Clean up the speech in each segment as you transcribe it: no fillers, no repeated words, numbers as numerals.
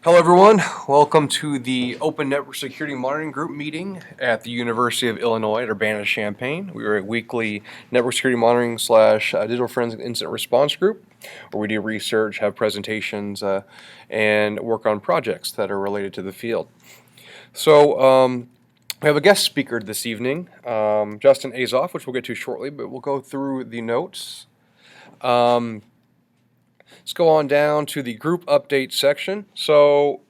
Hello everyone, welcome to the Open Network Security Monitoring Group meeting at the University of Illinois at Urbana-Champaign. We are a weekly network security monitoring / digital forensic incident response group where we do research, have presentations, and work on projects that are related to the field. So we have a guest speaker this evening, Justin Azoff, which we'll get to shortly, but we'll go through the notes. Let's go on down to the group update section. So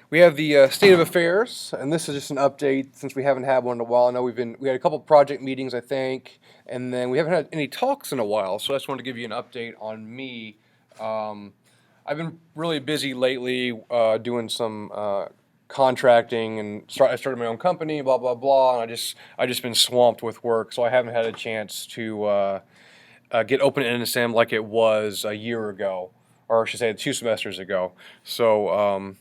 we have the state of affairs, and this is just an update since we haven't had one in a while. I know we had a couple project meetings, I think, and then we haven't had any talks in a while. So I just wanted to give you an update on me. I've been really busy lately doing some contracting, and I started my own company, blah blah blah, and I just been swamped with work, so I haven't had a chance to get OpenNSM like it was a year ago, or I should say 2 semesters ago. So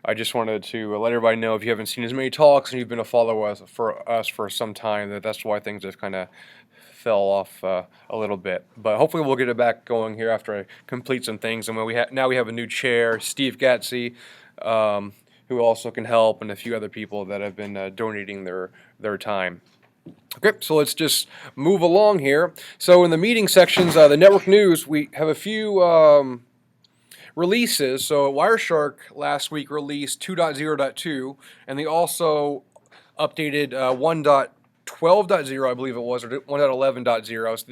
I just wanted to let everybody know, if you haven't seen as many talks and you've been a follower for some time, that's why things just kind of fell off a little bit. But hopefully we'll get it back going here after I complete some things. And when now we have a new chair, Steve Gatsy, who also can help, and a few other people that have been donating their time. Okay, so let's just move along here. So in the meeting sections, the network news, we have a few releases. So Wireshark last week released 2.0.2, and they also updated 1.12.0, I believe it was, or 1.11.0. So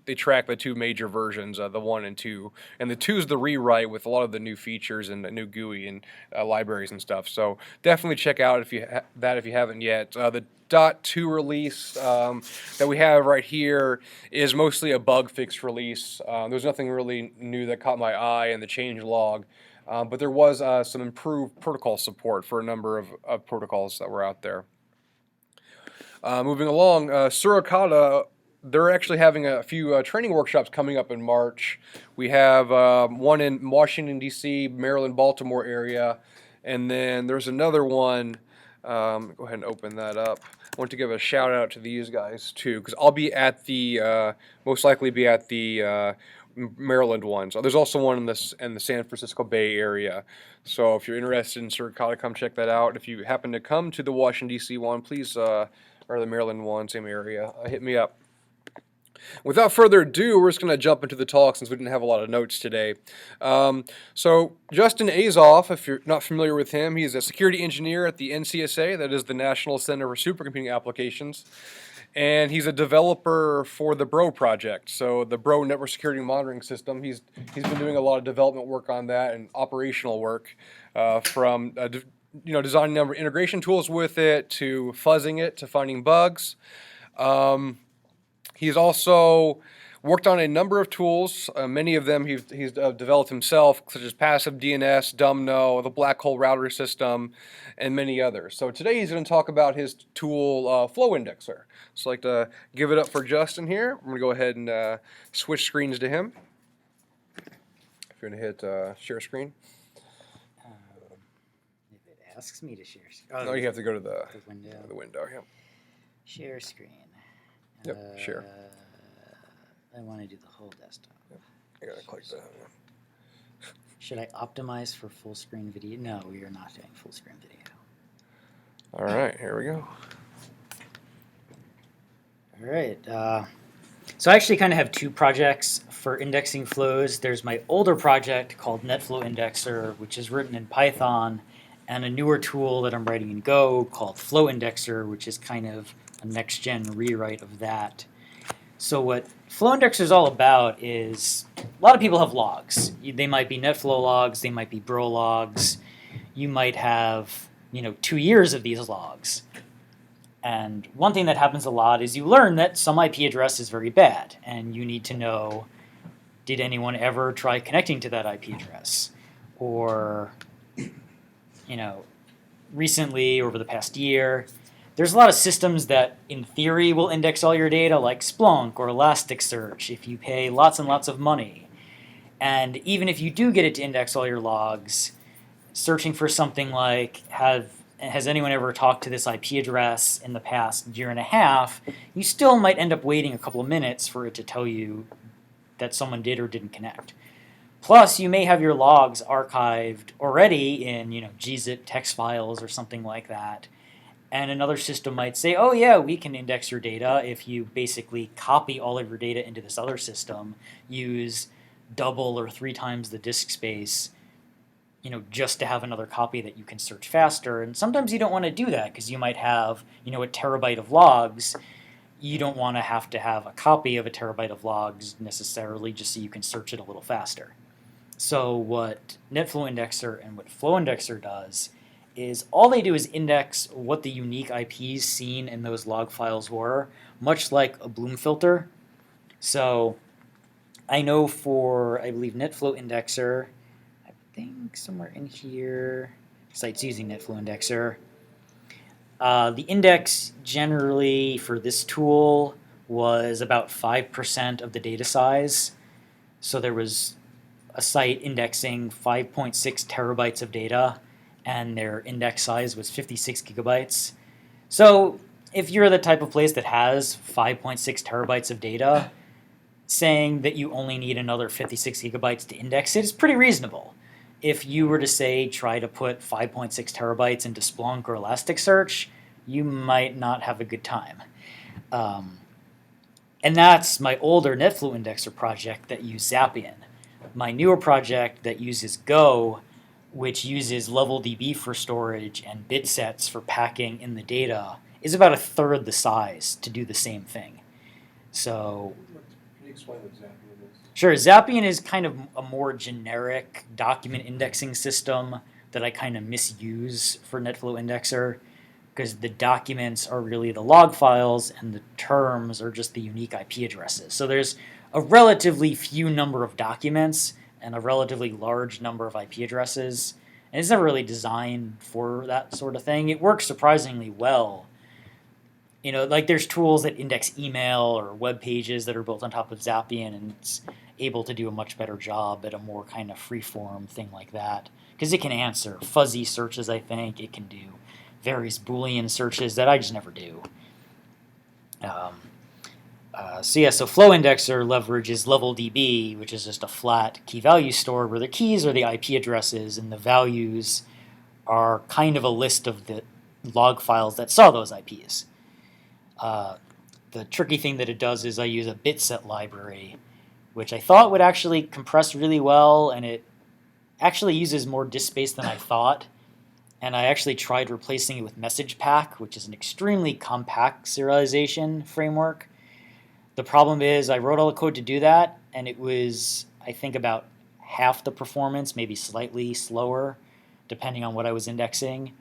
they track the 2 major versions, the 1 and 2, and the 2 is the rewrite with a lot of the new features and the new GUI and libraries and stuff. So definitely check out if you haven't yet. The .2 release that we have right here is mostly a bug fix release. There's nothing really new that caught my eye in the change log, but there was some improved protocol support for a number of protocols that were out there. Moving along, Suricata, they're actually having a few training workshops coming up in March. We have one in Washington, D.C., Maryland, Baltimore area, and then there's another one. Go ahead and open that up. I want to give a shout out to these guys too, because I'll be at the most likely be at the Maryland one. So there's also one in the San Francisco Bay Area. So if you're interested in Suricata, come check that out. If you happen to come to the Washington D.C. one, please, or the Maryland one, same area, hit me up. Without further ado, we're just going to jump into the talk since we didn't have a lot of notes today. So Justin Azoff, if you're not familiar with him, he's a security engineer at the NCSA, that is the National Center for Supercomputing Applications, and he's a developer for the BRO project, so the BRO Network Security Monitoring System. He's been doing a lot of development work on that and operational work, from designing a number of integration tools with it, to fuzzing it, to finding bugs. He's also worked on a number of tools. Many of them he's developed himself, such as Passive DNS, Dumno, the Black Hole Router System, and many others. So today he's going to talk about his tool, Flow Indexer. So I'd like to give it up for Justin here. I'm going to go ahead and switch screens to him. If you're going to hit share screen. If it asks me to share screen. No, you have to go to the window. The window, yeah. Share screen. Yep, share. I want to do the whole desktop. Yep. I gotta click that. Should I optimize for full screen video? No, we are not doing full screen video. All right, here we go. All right. So I actually kind of have 2 projects for indexing flows. There's my older project called NetFlow Indexer, which is written in Python, and a newer tool that I'm writing in Go called Flow Indexer, which is kind of a next-gen rewrite of that. So what Flow Indexer is all about is, a lot of people have logs. They might be NetFlow logs, they might be Bro logs. You might have 2 years of these logs. And one thing that happens a lot is you learn that some IP address is very bad, and you need to know, did anyone ever try connecting to that IP address? Or, recently, over the past year, there's a lot of systems that, in theory, will index all your data, like Splunk or Elasticsearch, if you pay lots and lots of money. And even if you do get it to index all your logs, searching for something like, have has anyone ever talked to this IP address in the past year and a half, you still might end up waiting a couple of minutes for it to tell you that someone did or didn't connect. Plus, you may have your logs archived already in, gzip text files or something like that. And another system might say, oh yeah, we can index your data if you basically copy all of your data into this other system, use double or 3 times the disk space, just to have another copy that you can search faster. And sometimes you don't want to do that because you might have, a terabyte of logs. You don't want to have a copy of a terabyte of logs necessarily just so you can search it a little faster. So what NetFlow Indexer and what Flow Indexer does is all they do is index what the unique IPs seen in those log files were, much like a Bloom filter. So I know for, I believe, NetFlow Indexer, I think somewhere in here, sites using NetFlow Indexer, the index generally for this tool was about 5% of the data size. So there was a site indexing 5.6 terabytes of data, and their index size was 56 gigabytes. So if you're the type of place that has 5.6 terabytes of data, saying that you only need another 56 gigabytes to index it is pretty reasonable. If you were to say try to put 5.6 terabytes into Splunk or Elasticsearch, you might not have a good time. And that's my older NetFlow Indexer project that used Zapier. My newer project that uses Go, which uses LevelDB for storage and bit sets for packing in the data, is about a third the size to do the same thing. So, Can you explain what Zapier is? Sure, Zapier is kind of a more generic document indexing system that I kind of misuse for NetFlow Indexer, because the documents are really the log files and the terms are just the unique IP addresses. So there's a relatively few number of documents and a relatively large number of IP addresses. And it's never really designed for that sort of thing. It works surprisingly well. Like there's tools that index email or web pages that are built on top of Zapier, and it's able to do a much better job at a more kind of freeform thing like that. Because it can answer fuzzy searches, I think. It can do various Boolean searches that I just never do. So Flow Indexer leverages LevelDB, which is just a flat key value store where the keys are the IP addresses and the values are kind of a list of the log files that saw those IPs. The tricky thing that it does is I use a bitset library, which I thought would actually compress really well, and it actually uses more disk space than I thought. And I actually tried replacing it with MessagePack, which is an extremely compact serialization framework. The problem is I wrote all the code to do that, and it was, I think, about half the performance, maybe slightly slower, depending on what I was indexing.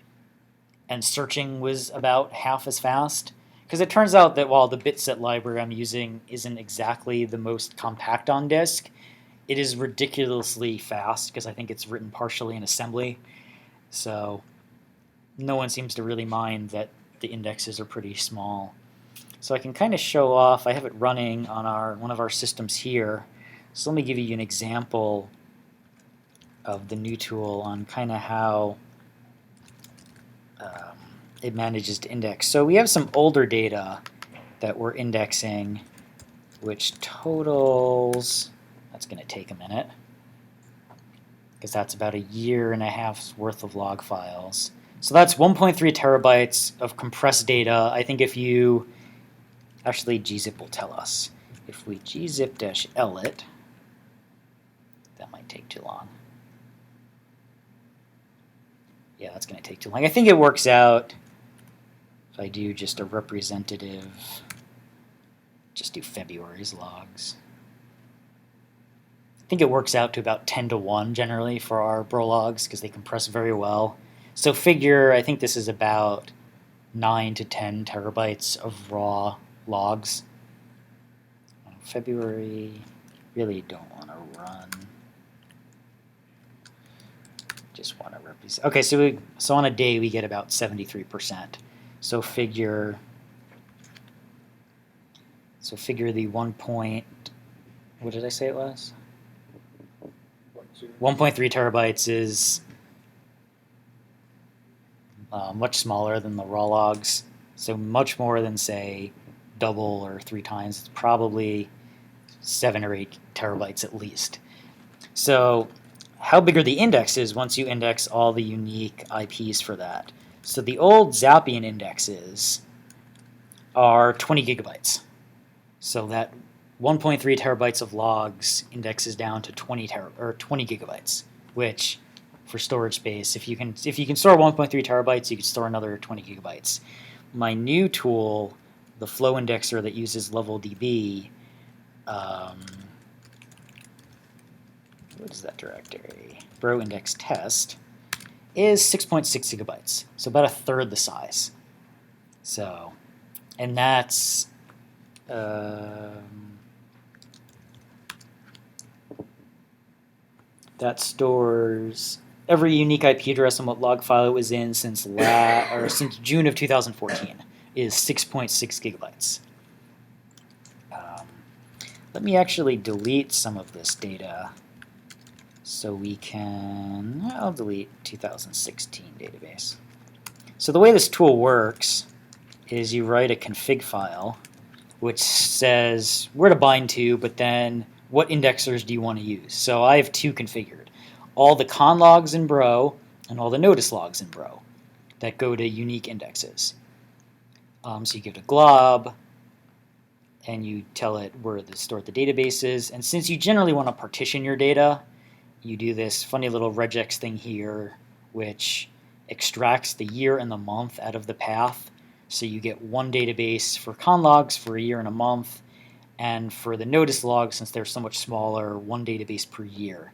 And searching was about half as fast. Because it turns out that while the bitset library I'm using isn't exactly the most compact on disk, it is ridiculously fast because I think it's written partially in assembly. So no one seems to really mind that the indexes are pretty small. So I can kind of show off, I have it running on one of our systems here. So let me give you an example of the new tool on kind of how it manages to index. So we have some older data that we're indexing, which totals, that's going to take a minute, because that's about a year and a half's worth of log files. So that's 1.3 terabytes of compressed data. I think if you, actually gzip will tell us. If we gzip-l it, that might take too long. Yeah, that's going to take too long. I think it works out, if I do just a representative, just do February's logs. I think it works out to about 10 to 1 generally for our bro logs because they compress very well. So figure, I think this is about 9 to 10 terabytes of raw logs. February, really don't want to run. Just want to represent. Okay, so on a day we get about 73%. So figure the 1 point, what did I say it was? 1.3 terabytes is much smaller than the raw logs. So much more than, say, double or 3 times. It's probably 7 or 8 terabytes at least. So how big are the indexes once you index all the unique IPs for that? So the old Zappian indexes are 20 gigabytes. So that 1.3 terabytes of logs indexes down to 20 gigabytes, which for storage space, if you can store 1.3 terabytes, you can store another 20 gigabytes. My new tool, the flow indexer that uses LevelDB, what is that directory? Bro index test is 6.6 gigabytes, so about a third the size. So, and that's that stores every unique IP address and what log file it was in since June of 2014 is 6.6 gigabytes. Let me actually delete some of this data so we can, I'll delete 2016 database. So the way this tool works is you write a config file which says where to bind to, but then what indexers do you want to use. So I have 2 configured. All the con logs in Bro and all the notice logs in Bro that go to unique indexes. So you give it a glob, and you tell it where to store the database is. And since you generally want to partition your data, you do this funny little regex thing here, which extracts the year and the month out of the path. So you get one database for con logs for a year and a month, and for the notice logs, since they're so much smaller, one database per year.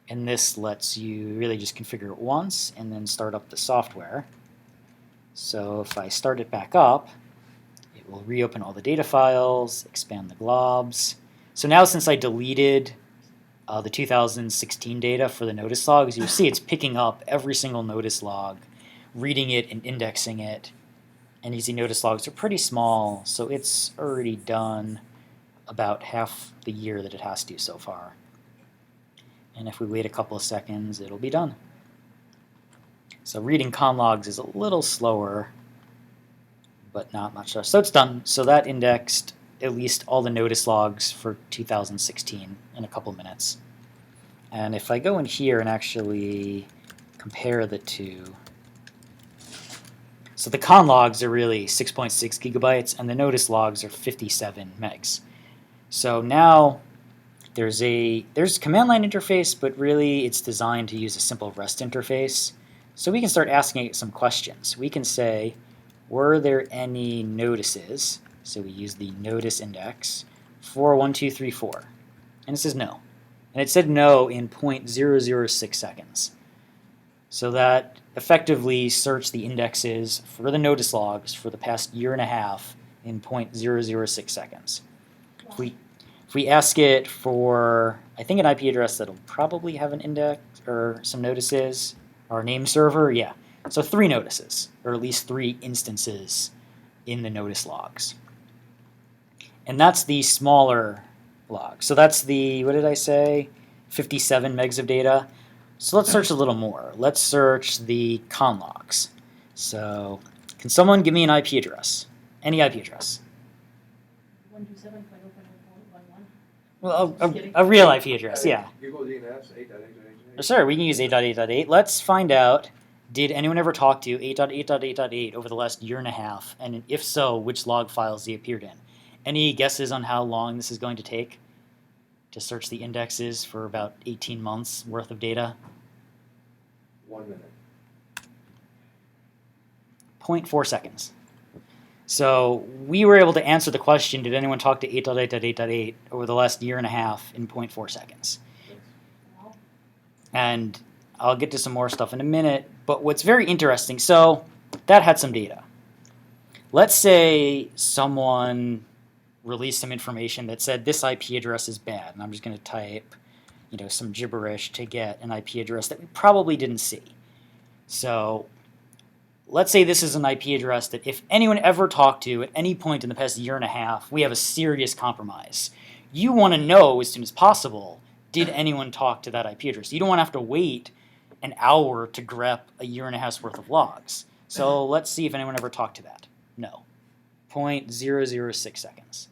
And this lets you really just configure it once and then start up the software. So if I start it back up, it will reopen all the data files, expand the globs. So now since I deleted the 2016 data for the notice logs, you see it's picking up every single notice log, reading it and indexing it. And these notice logs are pretty small, so it's already done about half the year that it has to so far. And if we wait a couple of seconds, it'll be done. So reading con logs is a little slower, but not much less. So it's done. So that indexed at least all the notice logs for 2016 in a couple minutes. And if I go in here and actually compare the two, so the con logs are really 6.6 gigabytes and the notice logs are 57 megs. So now there's a command line interface, but really it's designed to use a simple REST interface. So we can start asking it some questions. We can say, were there any notices? So we use the notice index for 1, 2, 3, 4. And it says no. And it said no in 0.006 seconds. So that effectively searched the indexes for the notice logs for the past year and a half in 0.006 seconds. If we ask it for, I think, an IP address that'll probably have an index or some notices, or a name server, yeah. So 3 notices, or at least 3 instances in the notice logs. And that's the smaller log. So that's the, what did I say, 57 megs of data. So let's search a little more. Let's search the con logs. So can someone give me an IP address? Any IP address? 127.0.0.11. Well, a real IP address, yeah. Google DNS 8.8.8.8. Sure, we can use 8.8.8. Let's find out, did anyone ever talk to 8.8.8.8 over the last year and a half? And if so, which log files they appeared in? Any guesses on how long this is going to take to search the indexes for about 18 months worth of data? 1 minute. 0.4 seconds. So we were able to answer the question, did anyone talk to 8.8.8.8 over the last year and a half in 0.4 seconds? And I'll get to some more stuff in a minute, but what's very interesting, so that had some data. Let's say someone released some information that said this IP address is bad, and I'm just going to type, some gibberish to get an IP address that we probably didn't see. So let's say this is an IP address that if anyone ever talked to at any point in the past year and a half, we have a serious compromise. You want to know as soon as possible, did anyone talk to that IP address? You don't want to have to wait an hour to grep a year and a half's worth of logs. So let's see if anyone ever talked to that. No. 0.006 seconds.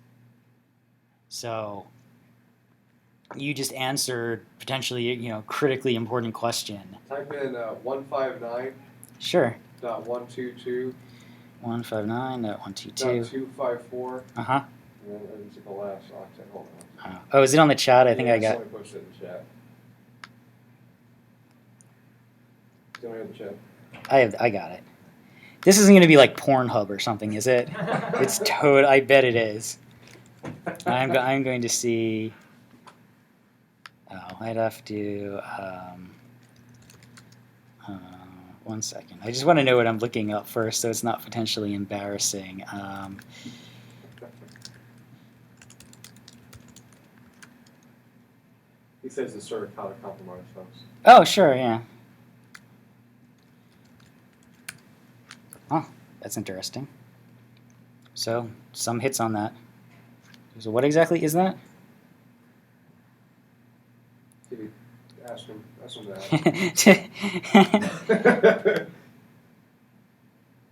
So you just answered potentially, critically important question. Type in 159.122. Sure. Dot 122. 159.122. 254. Uh-huh. And then it's the last octet. Hold on. Oh, is it on the chat? I think I got. Somebody posted it in the chat. Somebody in the chat. I got it. This isn't going to be like Pornhub or something, is it? It's I bet it is. I'm going to see. Oh, I'd have to. 1 second. I just want to know what I'm looking up first, so it's not potentially embarrassing. He says the sort of how to compromise folks. Oh, sure, yeah. Oh, that's interesting. So, some hits on that. So what exactly is that? Ask him that.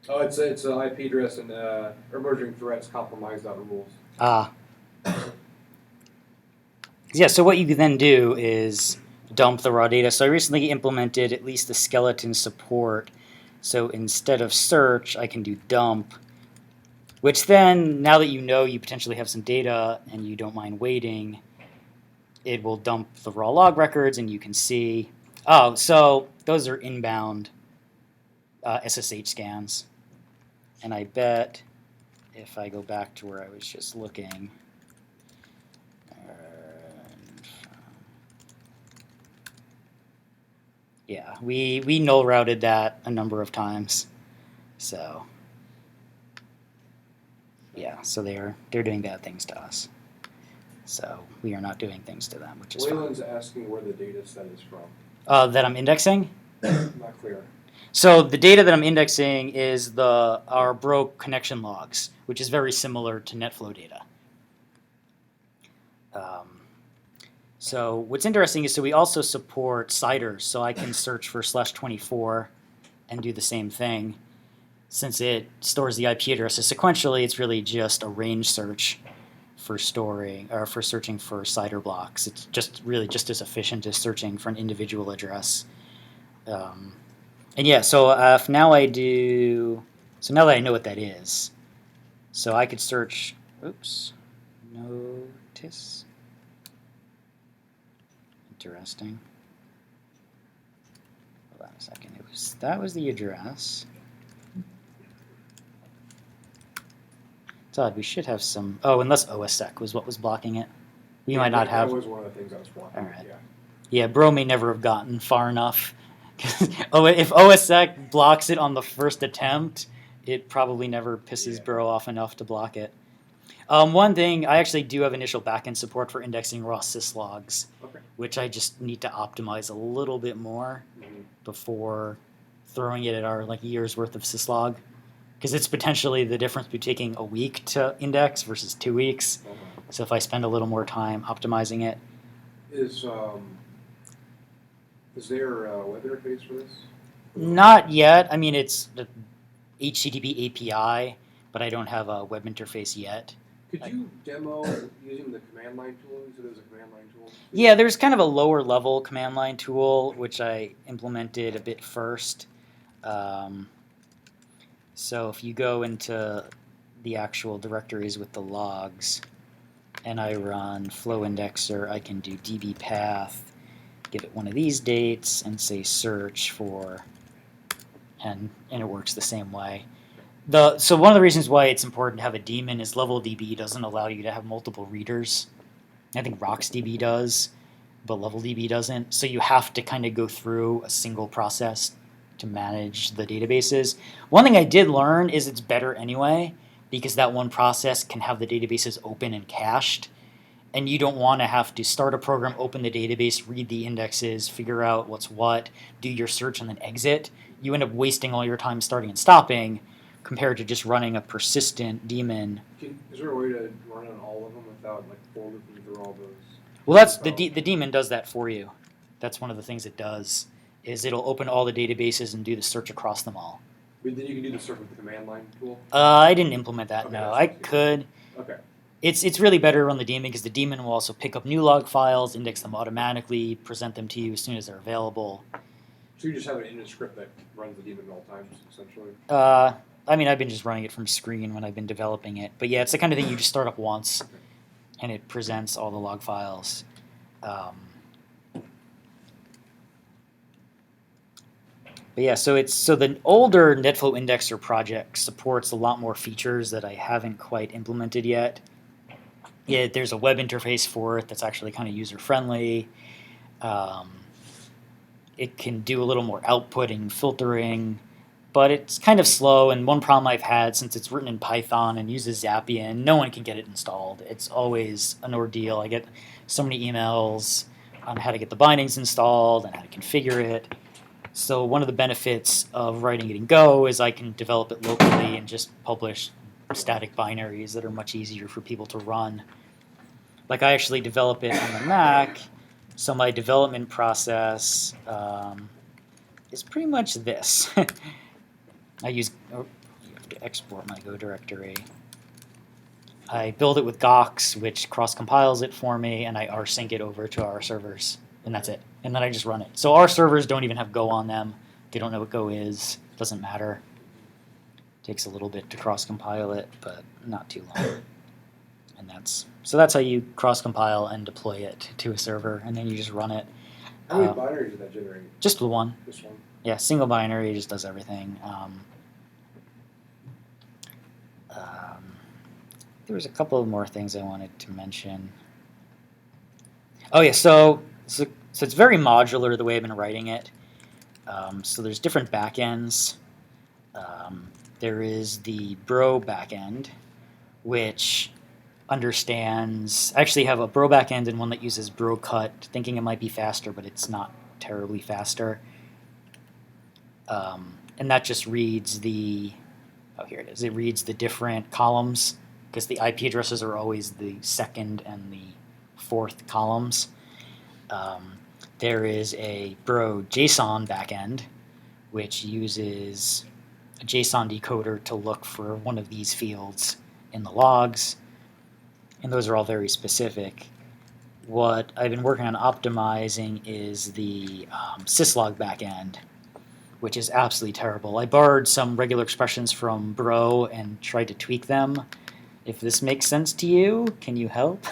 Oh, it's an IP address and emerging threats compromise.rules. Ah. Yeah, so what you can then do is dump the raw data. So I recently implemented at least the skeleton support. So instead of search, I can do dump, which then, now that you know you potentially have some data and you don't mind waiting, it will dump the raw log records and you can see, oh, so those are inbound SSH scans. And I bet if I go back to where I was just looking, yeah, we null routed that a number of times. So yeah, so they're doing bad things to us. So we are not doing things to them, which is Wayland's asking where the data set is from. That I'm indexing? Not clear. So the data that I'm indexing is our broke connection logs, which is very similar to NetFlow data. So what's interesting is, so we also support CIDRs, so I can search for /24 and do the same thing. Since it stores the IP addresses sequentially, it's really just a range search for storing or for searching for CIDR blocks. It's just really just as efficient as searching for an individual address. And yeah, so if now I do, so now that I know what that is, so I could search, oops, notice. Interesting. Hold on a second. That was the address. It's odd. We should have some. Oh, unless OSSEC was what was blocking it. We might not have. That was one of the things I was blocking. All right. Yeah. Yeah, Bro may never have gotten far enough. If OSSEC blocks it on the first attempt, it probably never pisses Bro off enough to block it. One thing, I actually do have initial backend support for indexing raw syslogs, which I just need to optimize a little bit more before throwing it at our year's worth of syslog, because it's potentially the difference between taking a week to index versus 2 weeks. So if I spend a little more time optimizing it. Is there a web interface for this? Not yet. I mean, it's the HTTP API, but I don't have a web interface yet. Could you demo using the command line tool? Is it as a command line tool? Yeah, there's kind of a lower level command line tool, which I implemented a bit first. So if you go into the actual directories with the logs, and I run flow indexer, I can do dbpath, give it one of these dates, and say search for, and it works the same way. So one of the reasons why it's important to have a daemon is LevelDB doesn't allow you to have multiple readers. I think RocksDB does, but LevelDB doesn't. So you have to kind of go through a single process to manage the databases. One thing I did learn is it's better anyway, because that one process can have the databases open and cached, and you don't want to have to start a program, open the database, read the indexes, figure out what's what, do your search, and then exit. You end up wasting all your time starting and stopping, compared to just running a persistent daemon. Is there a way to run on all of them without forwarding through all those? Well, that's the daemon does that for you. That's one of the things it does. is it'll open all the databases and do the search across them all. But then you can do the search with the command line tool? I didn't implement that, Okay, no. that's I fine. could. Okay. It's really better to run the daemon because the daemon will also pick up new log files, index them automatically, present them to you as soon as they're available. So you just have an init script that runs the daemon at all times, essentially? I mean, I've been just running it from screen when I've been developing it. But yeah, it's the kind of thing you just start up once, and it presents all the log files. But yeah, so the older NetFlow indexer project supports a lot more features that I haven't quite implemented yet. Yeah, there's a web interface for it that's actually kind of user-friendly. It can do a little more outputting, filtering, but it's kind of slow. And one problem I've had, since it's written in Python and uses Zapier, no one can get it installed. It's always an ordeal. I get so many emails on how to get the bindings installed and how to configure it. So one of the benefits of writing it in Go is I can develop it locally and just publish static binaries that are much easier for people to run. Like I actually develop it on the Mac, so my development process is pretty much this. You have to export my Go directory. I build it with Gox, which cross-compiles it for me, and I rsync it over to our servers, and that's it. And then I just run it. So our servers don't even have Go on them. They don't know what Go is. Doesn't matter. Takes a little bit to cross-compile it, but not too long. And that's how you cross-compile and deploy it to a server, and then you just run it. How many binaries did that generate? Just the one. This one? Yeah, single binary just does everything. There was a couple of more things I wanted to mention. Oh yeah, so it's very modular the way I've been writing it. So there's different backends. There is the Bro backend, which understands. I actually have a Bro backend and one that uses Bro cut, thinking it might be faster, but it's not terribly faster. And that just reads the. Oh, here it is. It reads the different columns because the IP addresses are always the second and the fourth columns. There is a Bro JSON backend, which uses a JSON decoder to look for one of these fields in the logs, and those are all very specific. What I've been working on optimizing is the syslog backend, which is absolutely terrible. I borrowed some regular expressions from Bro and tried to tweak them. If this makes sense to you, can you help?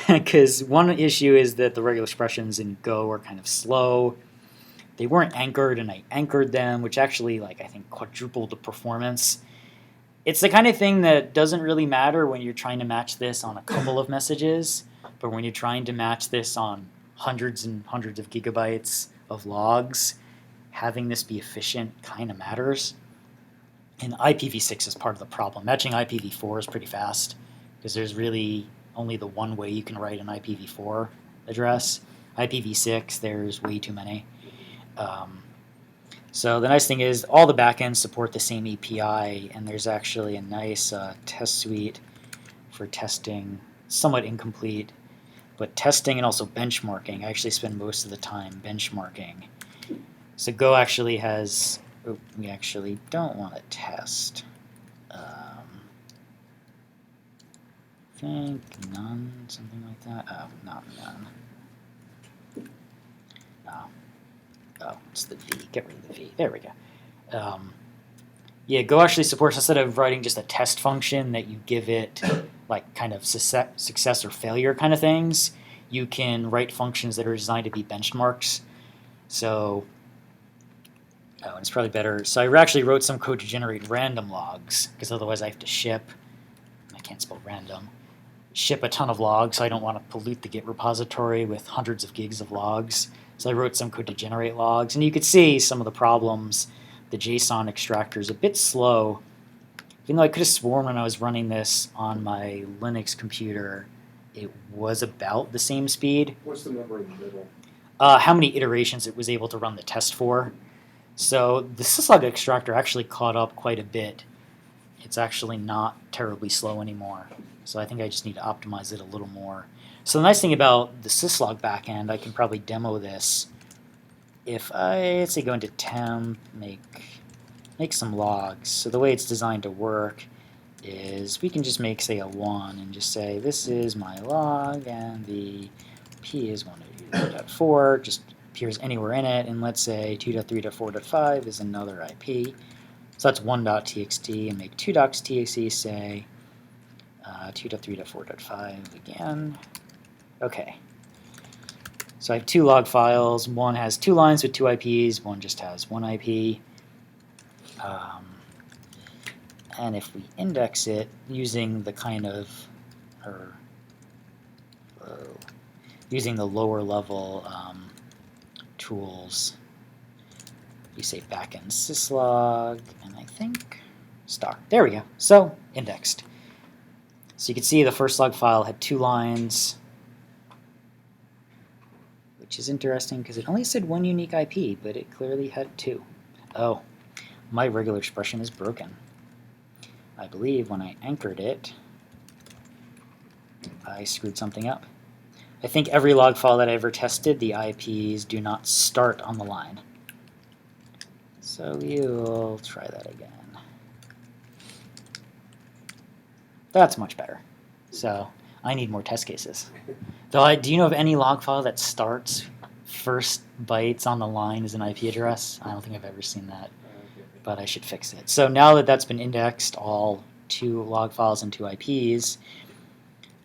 Because one issue is that the regular expressions in Go are kind of slow. They weren't anchored, and I anchored them, which actually, I think, quadrupled the performance. It's the kind of thing that doesn't really matter when you're trying to match this on a couple of messages, but when you're trying to match this on hundreds and hundreds of gigabytes of logs, having this be efficient kind of matters. And IPv6 is part of the problem. Matching IPv4 is pretty fast because there's really only the one way you can write an IPv4 address. IPv6, there's way too many. So the nice thing is all the backends support the same API, and there's actually a nice test suite for testing, somewhat incomplete, but testing and also benchmarking. I actually spend most of the time benchmarking. So Go actually has, we actually don't want to test. I think none, something like that. Oh, not none. Oh, it's the V. Get rid of the V. There we go. Yeah, Go actually supports, instead of writing just a test function that you give it kind of success or failure kind of things, you can write functions that are designed to be benchmarks. So, and it's probably better. So I actually wrote some code to generate random logs, because otherwise I have to ship, I can't spell random, ship a ton of logs, so I don't want to pollute the Git repository with hundreds of gigs of logs. So I wrote some code to generate logs, and you could see some of the problems. The JSON extractor is a bit slow, even though I could have sworn when I was running this on my Linux computer, it was about the same speed. What's the number in the middle? How many iterations it was able to run the test for. So the syslog extractor actually caught up quite a bit. It's actually not terribly slow anymore. So I think I just need to optimize it a little more. So the nice thing about the syslog backend, I can probably demo this. if I, let's say, go into temp, make some logs. So the way it's designed to work is we can just make, say, a 1 and just say this is my log and the p is 1.2.4, just appears anywhere in it, and let's say 2.3.4.5 is another IP. So that's 1.txt, and make 2.txt say 2.3.4.5 again. Okay. So I have 2 log files. One has 2 lines with 2 IPs. One just has 1 IP. And if we index it using the kind of, using the lower level tools, you say backend syslog, and I think star. There we go. So indexed. So you can see the first log file had 2 lines, which is interesting because it only said 1 unique IP, but it clearly had 2. Oh, my regular expression is broken. I believe when I anchored it, I screwed something up. I think every log file that I ever tested, the IPs do not start on the line. So we'll try that again. That's much better. So I need more test cases. Though, do you know of any log file that starts first bytes on the line as an IP address? I don't think I've ever seen that, but I should fix it. So now that that's been indexed, all 2 log files and 2 IPs,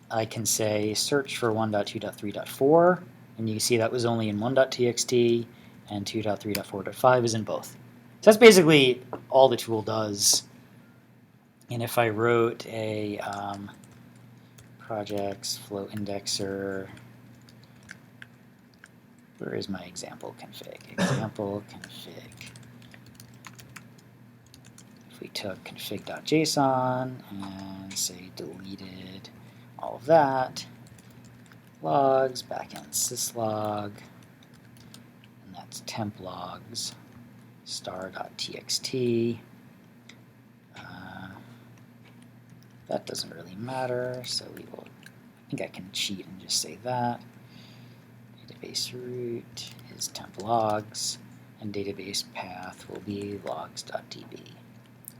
I can say search for 1.2.3.4, and you can see that was only in 1.txt, and 2.3.4.5 is in both. So that's basically all the tool does. And if I wrote a projects flow indexer, where is my example config? Example config. If we took config.json and say deleted all of that, logs, backend syslog, and that's temp logs, star.txt. That doesn't really matter, so we will, I think I can cheat and just say that. Database root is temp logs, and database path will be logs.db.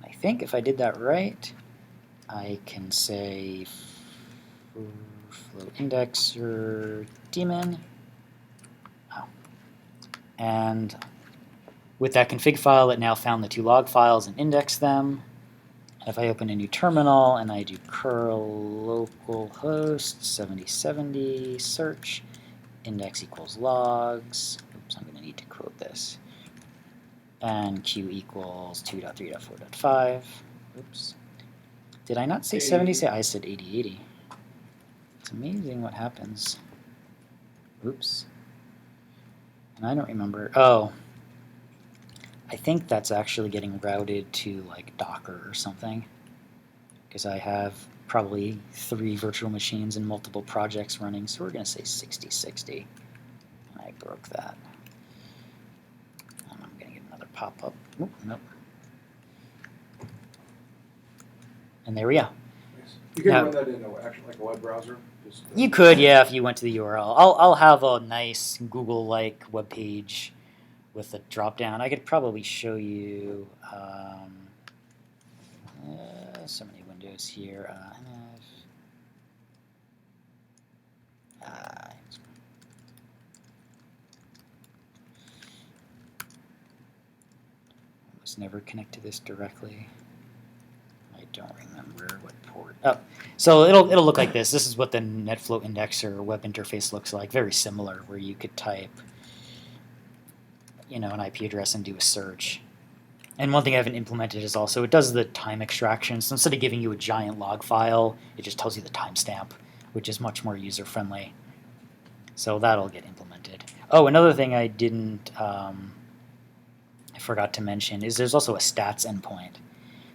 I think if I did that right, I can say flow indexer daemon. Oh. And with that config file, it now found the 2 log files and indexed them. If I open a new terminal and I do curl localhost 7070 search, index equals logs. Oops, I'm going to need to quote this. And q equals 2.3.4.5. Oops. Did I not say 70? I said 8080. It's amazing what happens. Oops. And I don't remember. Oh. I think that's actually getting routed to like Docker or something, because I have probably 3 virtual machines and multiple projects running, so we're going to say 6060. And I broke that. And I'm going to get another pop-up. Nope, nope. And there we go. You can run that in actually like a web browser. You could, yeah, if you went to the URL. I'll have a nice Google-like web page with a drop-down. I could probably show you so many windows here. Was never connect to this directly. I don't remember what port. Oh, so it'll look like this. This is what the NetFlow indexer web interface looks like. Very similar, where you could type, an IP address and do a search. And one thing I haven't implemented is also it does the time extraction. So instead of giving you a giant log file, it just tells you the timestamp, which is much more user friendly. So that'll get implemented. Oh, another thing I didn't, I forgot to mention is there's also a stats endpoint.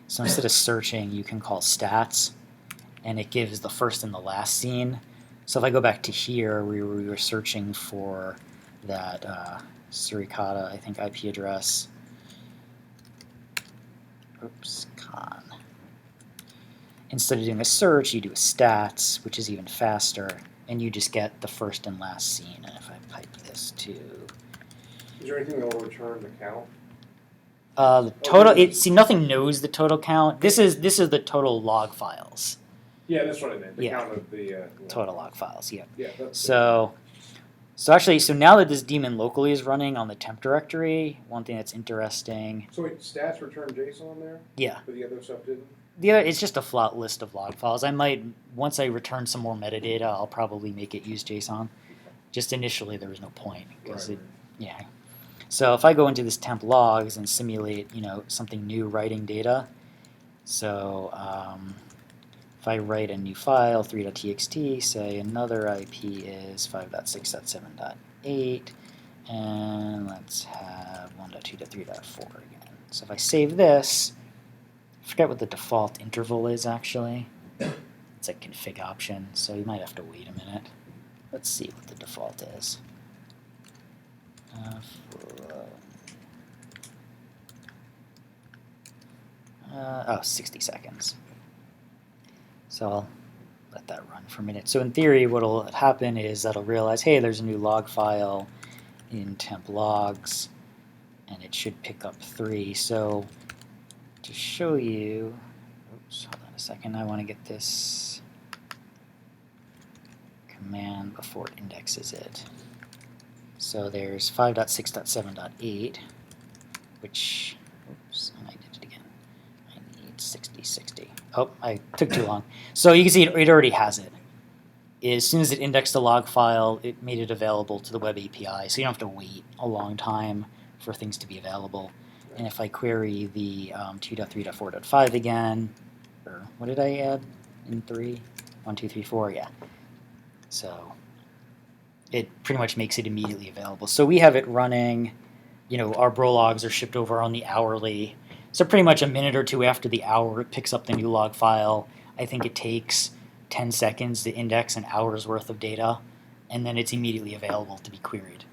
So instead of searching, you can call stats, and it gives the first and the last scene. So if I go back to here, we were searching for that Suricata, I think, IP address. Oops, con. Instead of doing a search, you do a stats, which is even faster, and you just get the first and last scene. And if I pipe this to Is there anything that will return the count? The total. Nothing knows the total count. This is the total log files. Yeah, that's what I meant. The Yeah. count of the Total log files. Yeah. Yeah. That's So actually, now that this daemon locally is running on the temp directory, one thing that's interesting. So wait, stats return JSON there, Yeah. but the other stuff didn't. The other, it's just a flat list of log files. I might, once I return some more metadata, I'll probably make it use JSON. Just initially, there was no point because yeah. So if I go into this temp logs and simulate, something new, writing data. So if I write a new file, 3.txt, say another IP is 5.6.7.8, and let's have 1.2.3.4 again. So if I save this, I forget what the default interval is actually. It's a config option, so you might have to wait a minute. Let's see what the default is. 60 seconds. So I'll let that run for a minute. So in theory, what will happen is that'll realize, hey, there's a new log file in temp logs, and it should pick up 3. So to show you, oops, hold on a second, I want to get this command before it indexes it. So there's 5.6.7.8, which, oops, and I did it again. I need 60. Oh, I took too long. So you can see it already has it. As soon as it indexed the log file, it made it available to the web API, so you don't have to wait a long time for things to be available. And if I query the 2.3.4.5 again, or what did I add in 3? 1, 2, 3, 4, yeah. So it pretty much makes it immediately available. So we have it running, our bro logs are shipped over on the hourly. So pretty much a minute or two after the hour, it picks up the new log file. I think it takes 10 seconds to index an hour's worth of data, and then it's immediately available to be queried.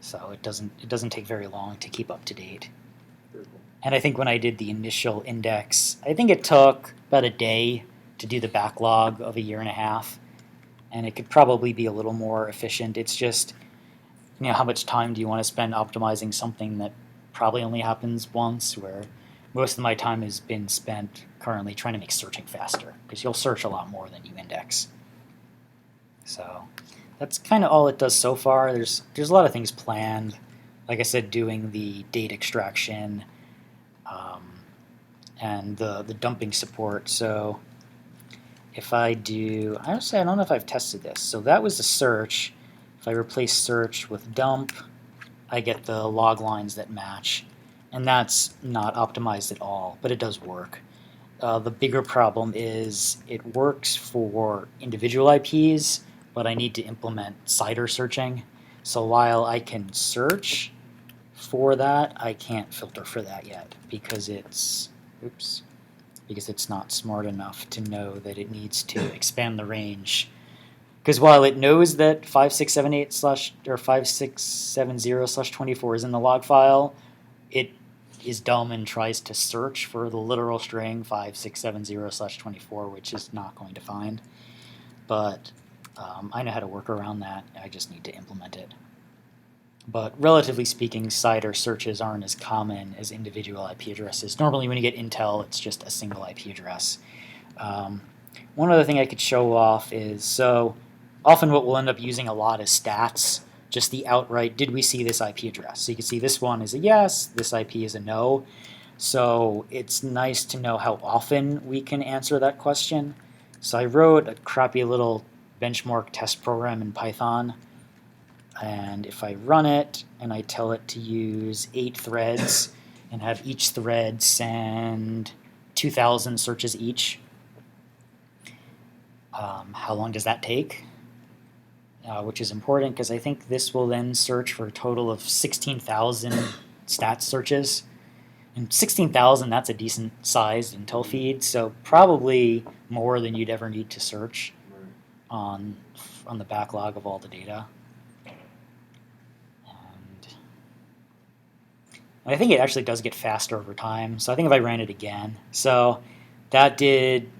So it doesn't take very long to keep up to date. And I think when I did the initial index, I think it took about a day to do the backlog of 1.5 years. And it could probably be a little more efficient. It's just, how much time do you want to spend optimizing something that probably only happens once, where most of my time has been spent currently trying to make searching faster, because you'll search a lot more than you index. So that's kind of all it does so far. There's a lot of things planned. Like I said, doing the date extraction and the dumping support. So if I do, I don't know if I've tested this. So that was the search. If I replace search with dump, I get the log lines that match. And that's not optimized at all, but it does work. The bigger problem is it works for individual IPs, but I need to implement CIDR searching. So while I can search for that, I can't filter for that yet because it's not smart enough to know that it needs to expand the range. Because while it knows that 5670/24 is in the log file, it is dumb and tries to search for the literal string 5670/24, which is not going to find. But I know how to work around that. I just need to implement it. But relatively speaking, CIDR searches aren't as common as individual IP addresses. Normally when you get Intel, it's just a single IP address. One other thing I could show off is, so often what we'll end up using a lot is stats, just the outright, did we see this IP address? So you can see this one is a yes, this IP is a no. So it's nice to know how often we can answer that question. So I wrote a crappy little benchmark test program in Python. And if I run it and I tell it to use 8 threads and have each thread send 2,000 searches each, how long does that take? Which is important because I think this will then search for a total of 16,000 stats searches. And 16,000, that's a decent sized Intel feed, so probably more than you'd ever need to search on the backlog of all the data. And I think it actually does get faster over time. So I think if I ran it again, so that did,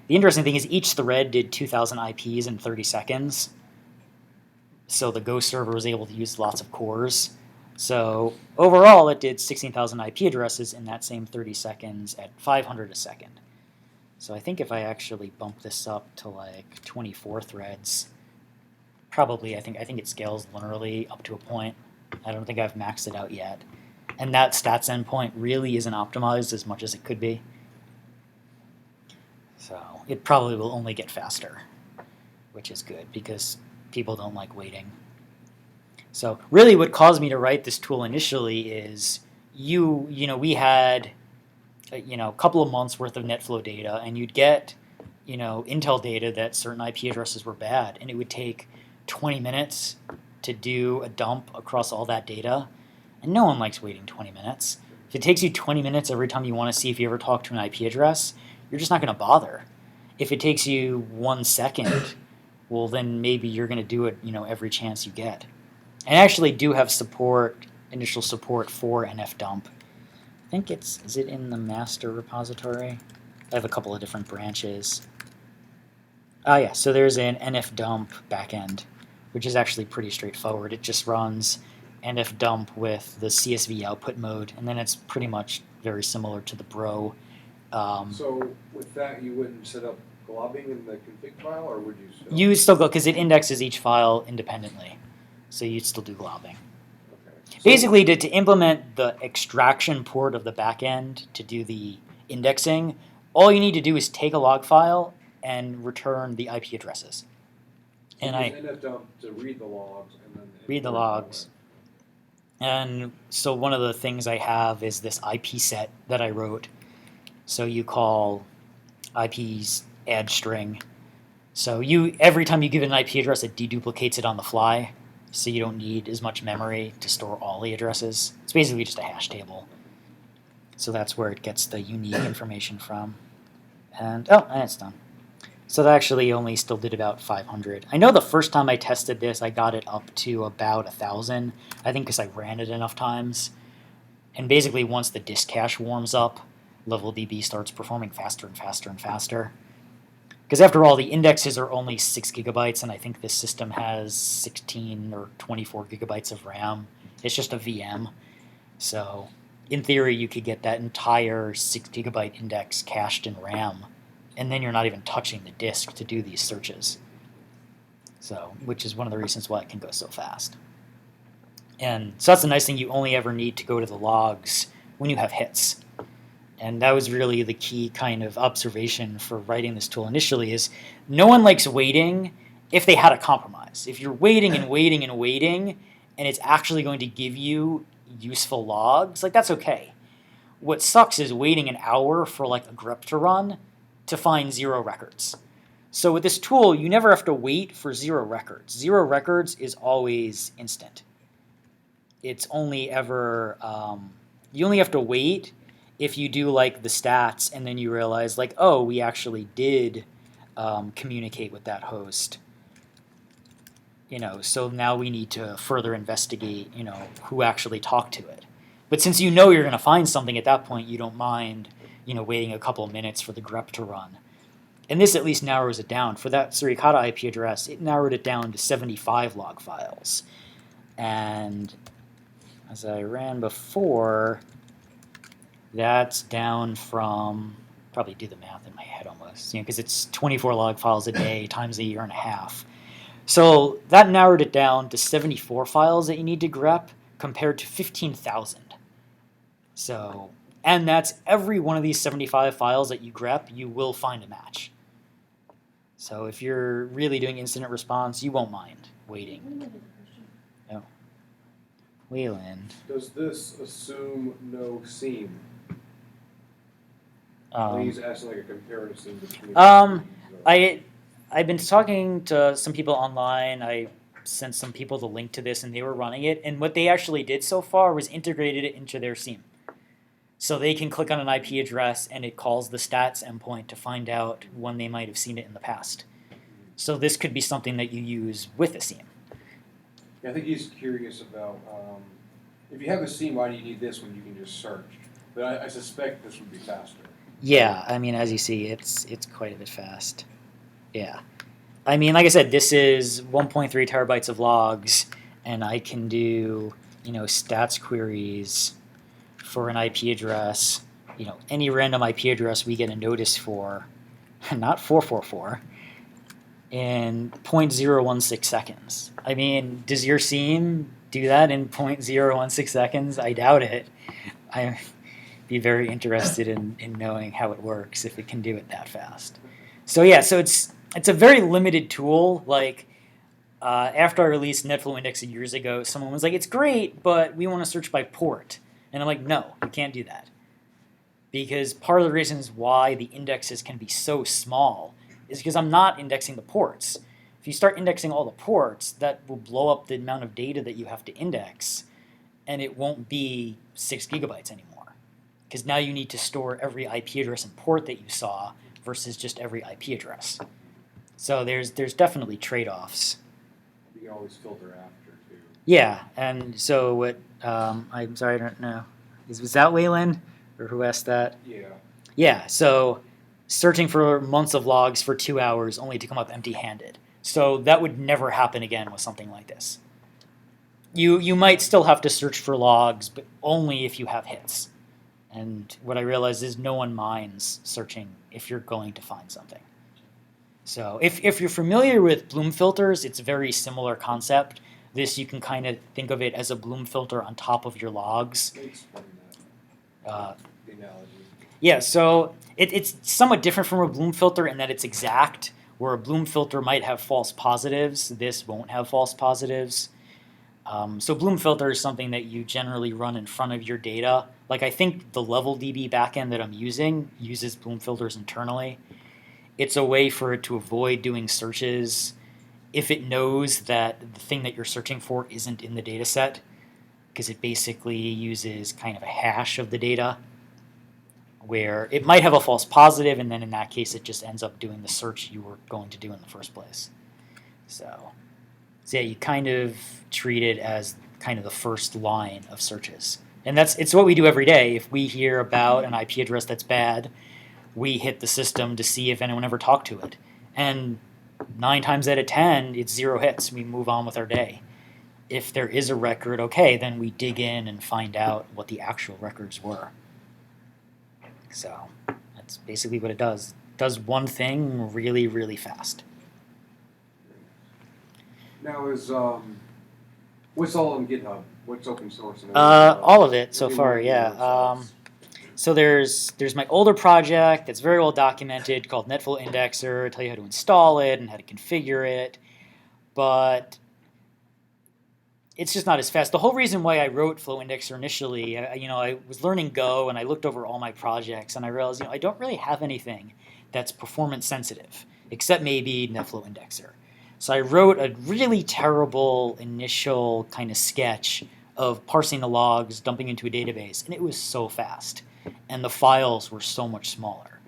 the interesting thing is each thread did 2,000 IPs in 30 seconds. so the Go server was able to use lots of cores. So overall, it did 16,000 IP addresses in that same 30 seconds at 500 a second. So I think if I actually bump this up to like 24 threads, probably I think it scales linearly up to a point. I don't think I've maxed it out yet. And that stats endpoint really isn't optimized as much as it could be. So it probably will only get faster, which is good because people don't like waiting. So really what caused me to write this tool initially is we had a couple of months worth of NetFlow data, and you'd get Intel data that certain IP addresses were bad, and it would take 20 minutes to do a dump across all that data, and no one likes waiting 20 minutes. If it takes you 20 minutes every time you want to see if you ever talk to an IP address, you're just not going to bother. If it takes you 1 second, well then maybe you're going to do it every chance you get. And I actually do have initial support for nfdump. I think is it in the master repository? I have a couple of different branches. Yeah, so there's an nfdump backend, which is actually pretty straightforward. It just runs nfdump with the CSV output mode, and then it's pretty much very similar to the Bro. So with that, you wouldn't set up globbing in the config file, or would you still? You still go, because it indexes each file independently, so you'd still do globbing. Okay. Basically, to implement the extraction port of the backend to do the indexing, all you need to do is take a log file and return the IP addresses. So And you I use nfdump to read the logs and then read the logs. And so one of the things I have is this IP set that I wrote. So you call IP's add string. So every time you give it an IP address, it deduplicates it on the fly. So you don't need as much memory to store all the addresses. It's basically just a hash table. So that's where it gets the unique information from. And it's done. So that actually only still did about 500. I know the first time I tested this, I got it up to about 1,000. I think because I ran it enough times. And basically once the disk cache warms up, LevelDB starts performing faster and faster and faster. Because after all, the indexes are only 6 gigabytes, and I think this system has 16 or 24 gigabytes of RAM. It's just a VM. So in theory, you could get that entire 6 gigabyte index cached in RAM, and then you're not even touching the disk to do these searches. So, which is one of the reasons why it can go so fast. And so that's the nice thing, you only ever need to go to the logs when you have hits. And that was really the key kind of observation for writing this tool initially is no one likes waiting if they had a compromise. If you're waiting and waiting and waiting, and it's actually going to give you useful logs, like that's okay. What sucks is waiting an hour for like a grep to run to find 0 records. So with this tool, you never have to wait for 0 records. 0 records is always instant. It's only ever, you only have to wait if you do like the stats and then you realize like, oh, we actually did communicate with that host. So now we need to further investigate, who actually talked to it. But since you're going to find something at that point, you don't mind, waiting a couple of minutes for the grep to run. And this at least narrows it down. For that Suricata IP address, it narrowed it down to 75 log files. And as I ran before, that's down from, probably do the math in my head almost, because it's 24 log files a day times a year and a half. So that narrowed it down to 74 files that you need to grep compared to 15,000. So, and that's every one of these 75 files that you grep, you will find a match. So if you're really doing incident response, you won't mind waiting. No. Wayland. Does this assume no seam? He's asking like a comparison between. I've been talking to some people online. I sent some people the link to this, and they were running it. And what they actually did so far was integrated it into their seam. So they can click on an IP address, and it calls the stats endpoint to find out when they might have seen it in the past. So this could be something that you use with a seam. Yeah, I think he's curious about if you have a seam, why do you need this when you can just search? But I suspect this would be faster. Yeah, I mean, as you see, it's quite a bit fast. Yeah. I mean, like I said, this is 1.3 terabytes of logs, and I can do, stats queries for an IP address, any random IP address we get a notice for, not 444, in 0.016 seconds. I mean, does your scene do that in 0.016 seconds? I doubt it. I'd be very interested in knowing how it works if it can do it that fast. So yeah, so it's a very limited tool. Like after I released NetFlow Indexing years ago, someone was like, "It's great, but we want to search by port," and I'm like, "No, you can't do that." Because part of the reasons why the indexes can be so small is because I'm not indexing the ports. If you start indexing all the ports, that will blow up the amount of data that you have to index, and it won't be 6 gigabytes anymore. Because now you need to store every IP address and port that you saw versus just every IP address. So there's definitely trade-offs. You can always filter after too. Yeah, and so what? I'm sorry, I don't know. Was that Wayland, or who asked that? Yeah. Yeah. So searching for months of logs for 2 hours only to come up empty-handed. So that would never happen again with something like this. You might still have to search for logs, but only if you have hits. And what I realize is no one minds searching if you're going to find something. So if you're familiar with Bloom filters, it's a very similar concept. This, you can kind of think of it as a Bloom filter on top of your logs. Explain that. The analogy. Yeah, so it's somewhat different from a Bloom filter in that it's exact, where a Bloom filter might have false positives. This won't have false positives. So Bloom filter is something that you generally run in front of your data. Like I think the LevelDB backend that I'm using uses Bloom filters internally. It's a way for it to avoid doing searches if it knows that the thing that you're searching for isn't in the data set, because it basically uses kind of a hash of the data where it might have a false positive, and then in that case it just ends up doing the search you were going to do in the first place. So yeah, you kind of treat it as kind of the first line of searches. And it's what we do every day. If we hear about an IP address that's bad, we hit the system to see if anyone ever talked to it. And 9 times out of 10, it's 0 hits. We move on with our day. If there is a record, okay, then we dig in and find out what the actual records were. So that's basically what it does. It does one thing really, really fast. Now is what's all on GitHub? What's open source? And All of it so everyone far, can do yeah. themselves. So there's my older project that's very well documented called NetFlow Indexer. I tell you how to install it and how to configure it, but it's just not as fast. The whole reason why I wrote Flow Indexer initially, I was learning Go and I looked over all my projects and I realized, I don't really have anything that's performance sensitive except maybe NetFlow Indexer. So I wrote a really terrible initial kind of sketch of parsing the logs, dumping into a database, and it was so fast. And the files were so much smaller.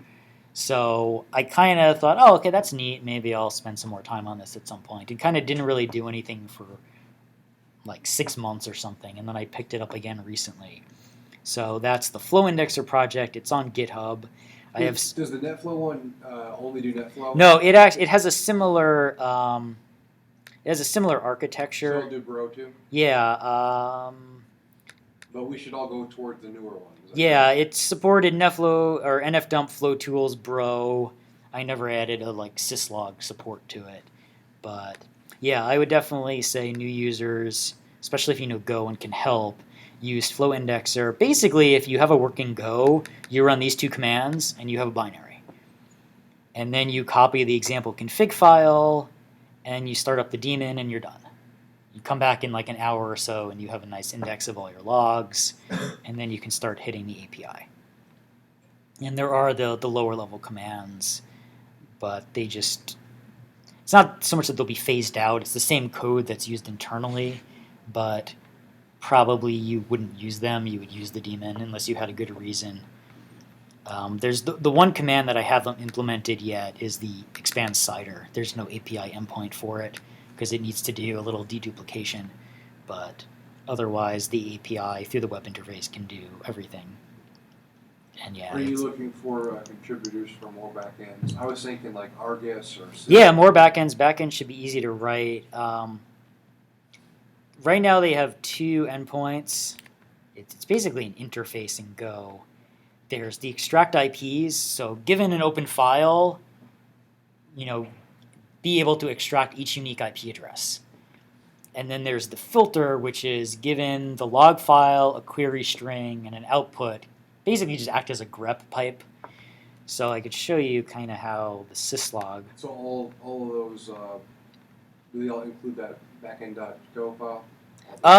So I kind of thought, oh, okay, that's neat. Maybe I'll spend some more time on this at some point. It kind of didn't really do anything for like 6 months or something, and then I picked it up again recently. So that's the Flow Indexer project. It's on GitHub. Does the NetFlow one only do NetFlow? No, it has a similar architecture. So it'll do Bro too? Yeah. But we should all go towards the newer one. Yeah, it supported NetFlow or NFDump Flow Tools Bro. I never added a syslog support to it, but yeah, I would definitely say new users, especially if you know Go and can help, use Flow Indexer. Basically, if you have a working Go, you run these 2 commands and you have a binary, and then you copy the example config file and you start up the daemon and you're done. You come back in like an hour or so and you have a nice index of all your logs, and then you can start hitting the API. And there are the lower level commands, but they just, it's not so much that they'll be phased out. It's the same code that's used internally, but probably you wouldn't use them. You would use the daemon unless you had a good reason. There's the one command that I haven't implemented yet is the expand CIDR. There's no API endpoint for it because it needs to do a little deduplication, but otherwise the API through the web interface can do everything. And yeah, Are you it's- looking for contributors for more backends? I was thinking like Argus or yeah, more backends. Backends should be easy to write. Right now they have two endpoints. It's basically an interface in Go. There's the extract IPs. So given an open file, be able to extract each unique IP address. And then there's the filter, which is given the log file, a query string, and an output, basically just act as a grep pipe. So I could show you kind of how the syslog. So all of those, do they all include that backend.go file?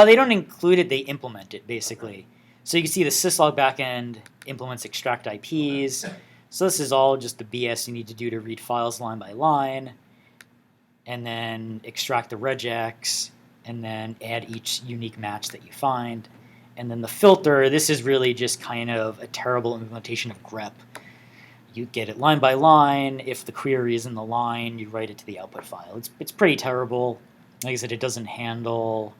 They don't include it, they implement it, basically. So you can see the syslog backend implements extract IPs. So this is all just the BS you need to do to read files line by line, and then extract the regex, and then add each unique match that you find. And then the filter, this is really just kind of a terrible implementation of grep. You get it line by line. If the query is in the line, you write it to the output file. It's pretty terrible. Like I said, it doesn't handle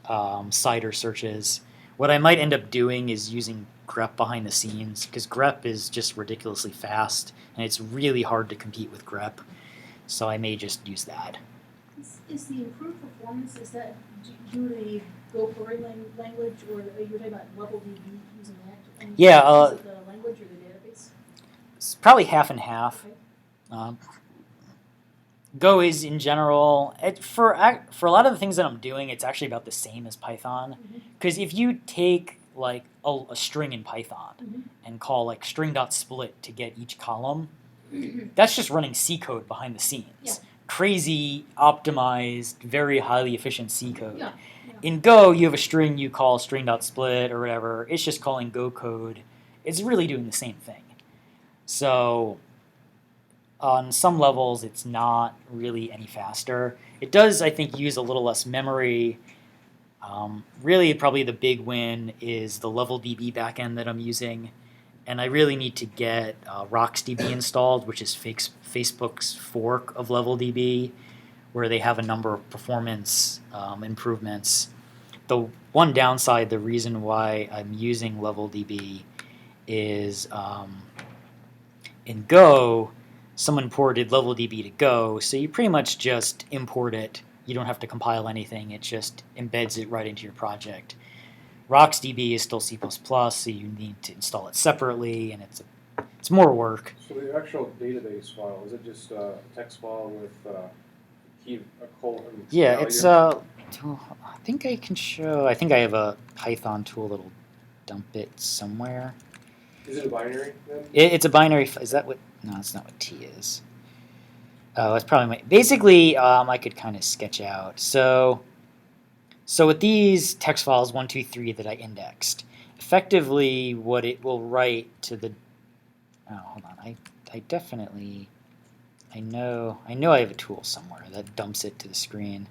CIDR searches. What I might end up doing is using grep behind the scenes, because grep is just ridiculously fast, and it's really hard to compete with grep. So I may just use that. Is the improved performance, is that due to the Go query language, or are you talking about level DB using that? And Yeah, is it the language or the database? It's probably half and half. Okay. Go is in general, for a lot of the things that I'm doing, it's actually about the same as Python. Because if you take like a string in Python and call like string.split to get each column, that's just running C code behind the scenes. Yeah. Crazy, optimized, very highly efficient C code. Yeah. In Go, you have a string you call string.split or whatever. It's just calling Go code. It's really doing the same thing. So on some levels, it's not really any faster. It does, I think, use a little less memory. Really, probably the big win is the LevelDB backend that I'm using. And I really need to get RocksDB installed, which is Facebook's fork of LevelDB, where they have a number of performance improvements. The one downside, the reason why I'm using LevelDB is in Go, someone ported LevelDB to Go, so you pretty much just import it. You don't have to compile anything. It just embeds it right into your project. RocksDB is still C++, so you need to install it separately, and it's more work. So the actual database file, is it just a text file with a colon? Yeah, value? it's I think I can show. I think I have a Python tool that'll dump it somewhere. Is it a binary then? It's a binary. Is that what? No, that's not what T is. Oh, it's probably basically. I could kind of sketch out. So with these text files 1, 2, 3 that I indexed, effectively what it will write to the. Oh, hold on. I definitely. I know I have a tool somewhere that dumps it to the screen.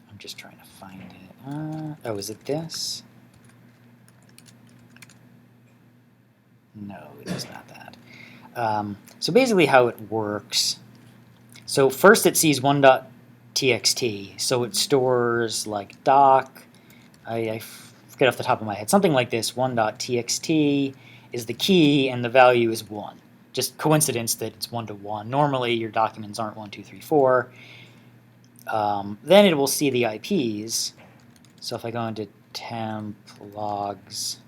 I'm just trying to find it. Oh, is it this? No, it is not that. So basically how it works. So first it sees 1.txt, so it stores like doc. I forget off the top of my head. Something like this, 1.txt is the key and the value is 1. Just coincidence that it's 1 to 1. Normally your documents aren't 1, 2, 3, 4. Then it will see the IPs. So if I go into Temp Logs,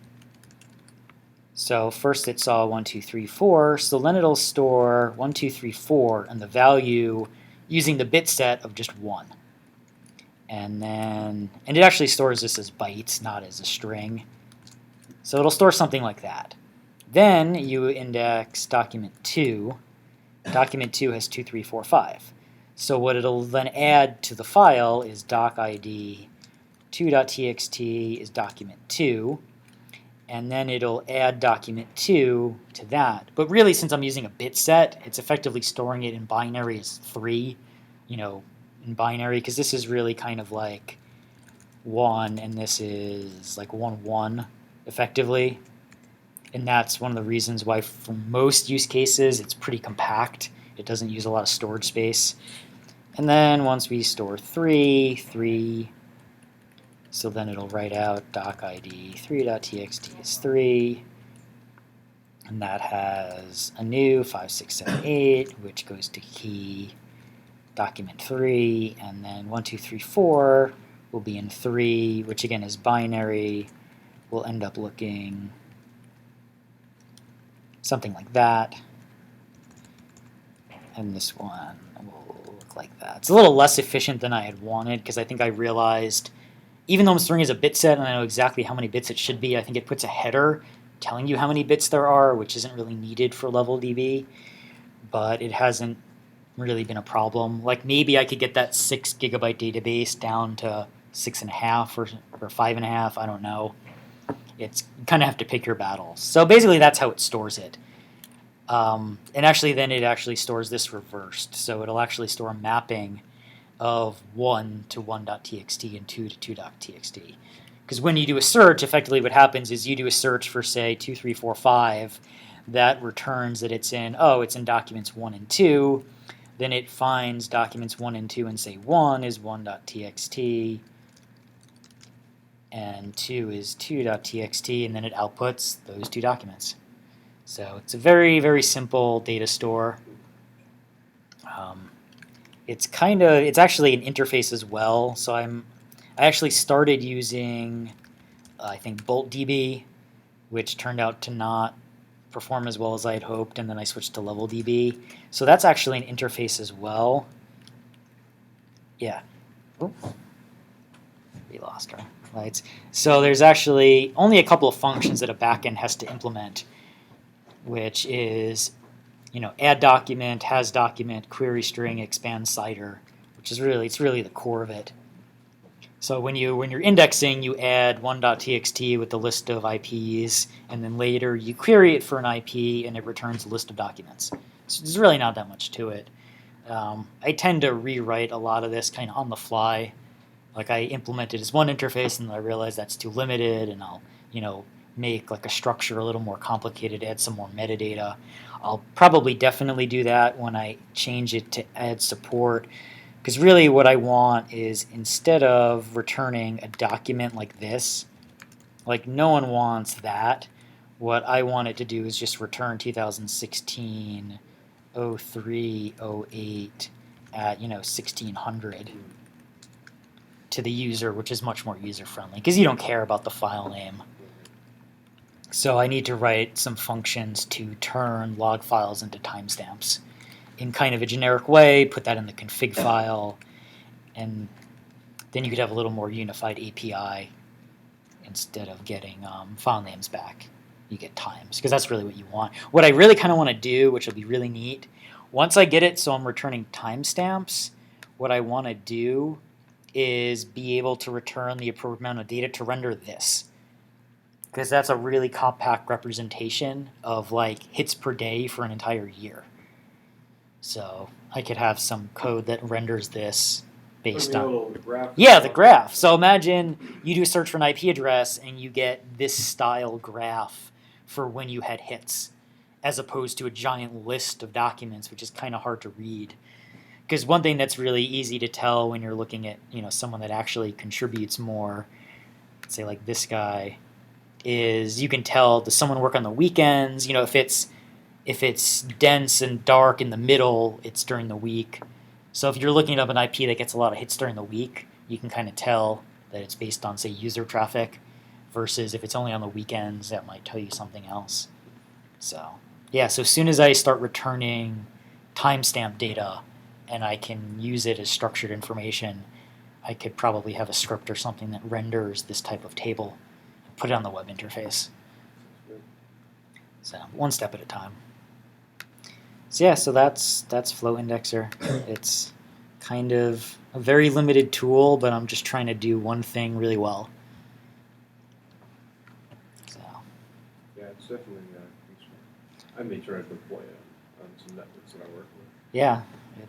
so first it saw 1, 2, 3, 4. So then it'll store 1, 2, 3, 4 and the value using the bit set of just 1. And it actually stores this as bytes, not as a string. So it'll store something like that. Then you index document 2. Document 2 has 2, 3, 4, 5. So what it'll then add to the file is doc ID 2.txt is document 2. And then it'll add document 2 to that. But really, since I'm using a bit set, it's effectively storing it in binary as 3, in binary, because this is really kind of like 1, and this is like 1, 1, effectively. And that's one of the reasons why for most use cases, it's pretty compact. It doesn't use a lot of storage space. And then once we store 3, so then it'll write out doc ID 3.txt is 3. And that has a new 5678, which goes to key document 3, and then 1, 2, 3, 4 will be in 3, which again is binary. Will end up looking something like that. And this one will look like that. It's a little less efficient than I had wanted because I think I realized, even though I'm storing as a bit set and I know exactly how many bits it should be, I think it puts a header telling you how many bits there are, which isn't really needed for level DB, but it hasn't really been a problem. Like maybe I could get that 6 gigabyte database down to 6.5 or 5.5, I don't know. It's you kind of have to pick your battles. So basically that's how it stores it. And actually then it actually stores this reversed. So it'll actually store a mapping of 1 to 1.txt and 2 to 2.txt. Because when you do a search, effectively what happens is you do a search for, say, 2, 3, 4, 5. That returns that it's in documents 1 and 2. Then it finds documents 1 and 2 and say 1 is 1.txt and 2 is 2.txt, and then it outputs those two documents. So it's a very, very simple data store. It's actually an interface as well. So I actually started using, I think, BoltDB, which turned out to not perform as well as I had hoped, and then I switched to LevelDB. So that's actually an interface as well. Yeah. Ooh. We lost our lights. So there's actually only a couple of functions that a backend has to implement, which is, add document, has document, query string, expand CIDR, which is really the core of it. So when you're indexing, you add 1.txt with the list of IPs, and then later you query it for an IP, and it returns a list of documents. So there's really not that much to it. I tend to rewrite a lot of this kind of on the fly. Like I implemented as one interface, and then I realized that's too limited, and I'll make like a structure a little more complicated, add some more metadata. I'll probably definitely do that when I change it to add support. Because really what I want is, instead of returning a document like this, like no one wants that. What I want it to do is just return 2016 03 08 at 1600 to the user, which is much more user friendly because you don't care about the file name. So I need to write some functions to turn log files into timestamps in kind of a generic way, put that in the config file, and then you could have a little more unified API. Instead of getting file names back, you get times, because that's really what you want. What I really kind of want to do, which will be really neat, once I get it so I'm returning timestamps, what I want to do is be able to return the appropriate amount of data to render this. Because that's a really compact representation of like hits per day for an entire year. So I could have some code that renders this based on the graph. So imagine you do a search for an IP address and you get this style graph for when you had hits, as opposed to a giant list of documents, which is kind of hard to read. Because one thing that's really easy to tell when you're looking at someone that actually contributes more, say like this guy, is you can tell, does someone work on the weekends? If it's dense and dark in the middle, it's during the week. So if you're looking up an IP that gets a lot of hits during the week, you can kind of tell that it's based on, say, user traffic, versus if it's only on the weekends, that might tell you something else. So yeah, so as soon as I start returning timestamp data and I can use it as structured information, I could probably have a script or something that renders this type of table, put it on the web interface. So one step at a time. So yeah, so that's Flow Indexer. It's kind of a very limited tool, but I'm just trying to do one thing really well. So. Yeah, it's definitely useful. I may try to deploy it on some networks that I work with. Yeah,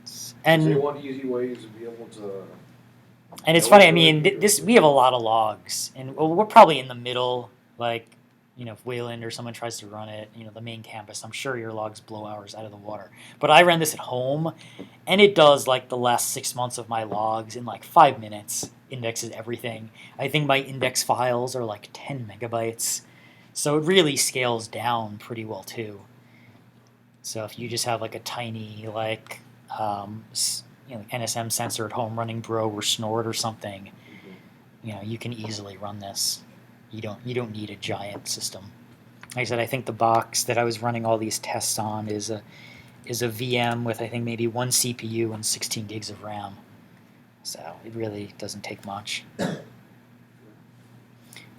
So you want easy ways to be able to. And it's funny. I mean, we have a lot of logs, and we're probably in the middle, like. If Wayland or someone tries to run it, the main campus, I'm sure your logs blow hours out of the water. But I ran this at home, and it does like the last 6 months of my logs in like 5 minutes, indexes everything. I think my index files are like 10 megabytes. So it really scales down pretty well too. So if you just have like a tiny like NSM sensor at home running Bro or Snort or something, you can easily run this. You don't need a giant system. Like I said, I think the box that I was running all these tests on is a VM with I think maybe 1 CPU and 16 gigs of RAM. So it really doesn't take much.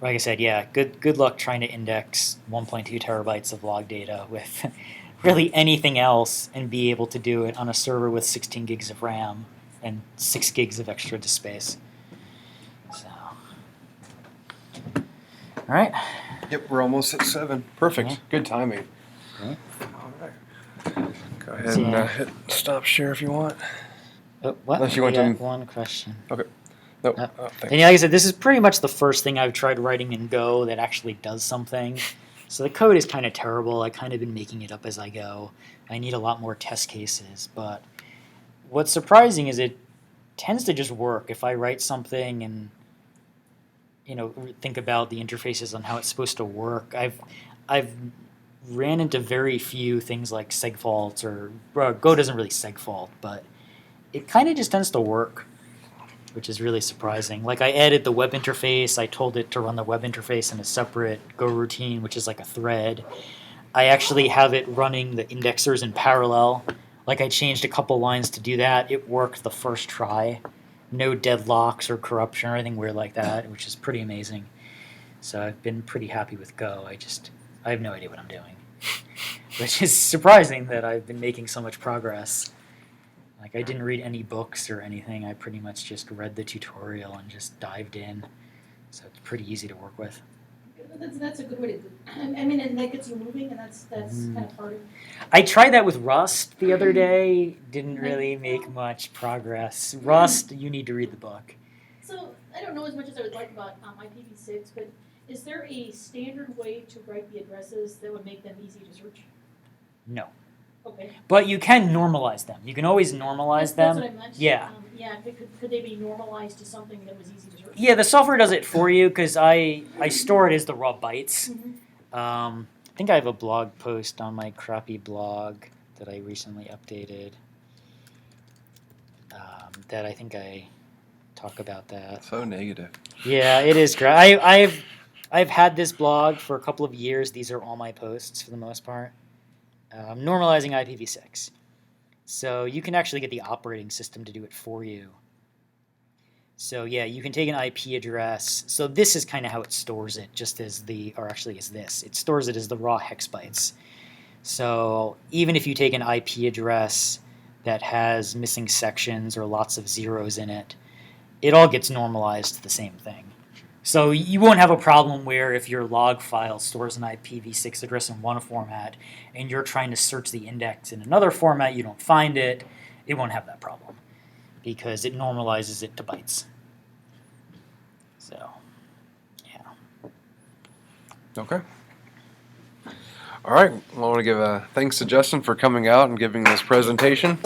Like I said, yeah, good luck trying to index 1.2 terabytes of log data with really anything else and be able to do it on a server with 16 gigs of RAM and 6 gigs of extra disk space. So, all right. Yep, we're almost at 7. Perfect. Yeah. Good timing. Yeah. All right. Go ahead and hit stop share if you want. Oh, what? Unless you want got to. one question. Okay. Nope. Oh. Oh, thanks. And yeah, like I said, this is pretty much the first thing I've tried writing in Go that actually does something. So the code is kind of terrible. I've kind of been making it up as I go. I need a lot more test cases. But what's surprising is it tends to just work. If I write something and think about the interfaces on how it's supposed to work, I've ran into very few things like segfaults or Go doesn't really segfault, but it kind of just tends to work, which is really surprising. Like I added the web interface. I told it to run the web interface in a separate Go routine, which is like a thread. I actually have it running the indexers in parallel. Like I changed a couple lines to do that. It worked the first try. No deadlocks or corruption or anything weird like that, which is pretty amazing. So I've been pretty happy with Go. I have no idea what I'm doing, which is surprising that I've been making so much progress. Like I didn't read any books or anything. I pretty much just read the tutorial and just dived in. So it's pretty easy to work with. That's a good way to do it. I mean, and that gets you moving, and that's kind of part of. I tried that with Rust the other day. Didn't really make much progress. Rust, you need to read the book. So I don't know as much as I would like about IPv6, but is there a standard way to write the addresses that would make them easy to search? No. Okay. But you can normalize them. You can always normalize them. That's what I meant. Yeah. Could they be normalized to something that was easy to search? Yeah, the software does it for you because I store it as the raw bytes. Mm-hmm. I think I have a blog post on my crappy blog that I recently updated. That I think I talk about that. So negative. Yeah, it is great. I've had this blog for a couple of years. These are all my posts for the most part. Normalizing IPv6. So you can actually get the operating system to do it for you. So yeah, you can take an IP address. So this is kind of how it stores it, just as is this. It stores it as the raw hex bytes. So even if you take an IP address that has missing sections or lots of zeros in it, it all gets normalized to the same thing. So you won't have a problem where if your log file stores an IPv6 address in one format and you're trying to search the index in another format, you don't find it, it won't have that problem because it normalizes it to bytes. So, yeah. Okay. All right. Well, I want to give thanks to Justin for coming out and giving this presentation.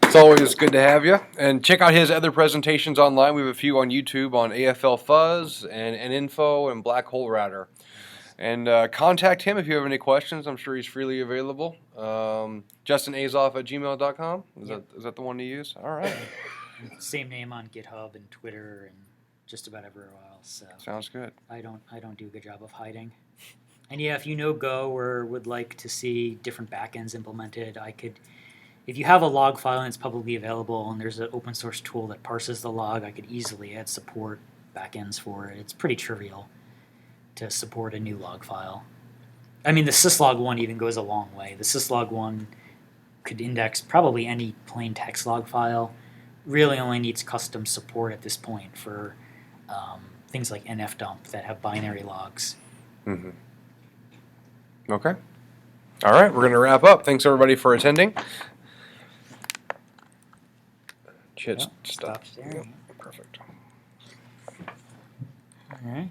It's always good to have you. And check out his other presentations online. We have a few on YouTube on AFL Fuzz and Info and Black Hole Router. And contact him if you have any questions. I'm sure he's freely available. JustinAzoff@gmail.com. Is that the one to use? All right. Same name on GitHub and Twitter and just about everywhere else. So Sounds good. I don't do a good job of hiding. And yeah, if you know Go or would like to see different backends implemented, if you have a log file and it's publicly available and there's an open source tool that parses the log, I could easily add support backends for it. It's pretty trivial to support a new log file. I mean, the syslog one even goes a long way. The syslog one could index probably any plain text log file. Really only needs custom support at this point for things like nfdump that have binary logs. Mm-hmm. Okay. All right. We're going to wrap up. Thanks, everybody, for attending. Stop sharing. Yep, perfect. All right.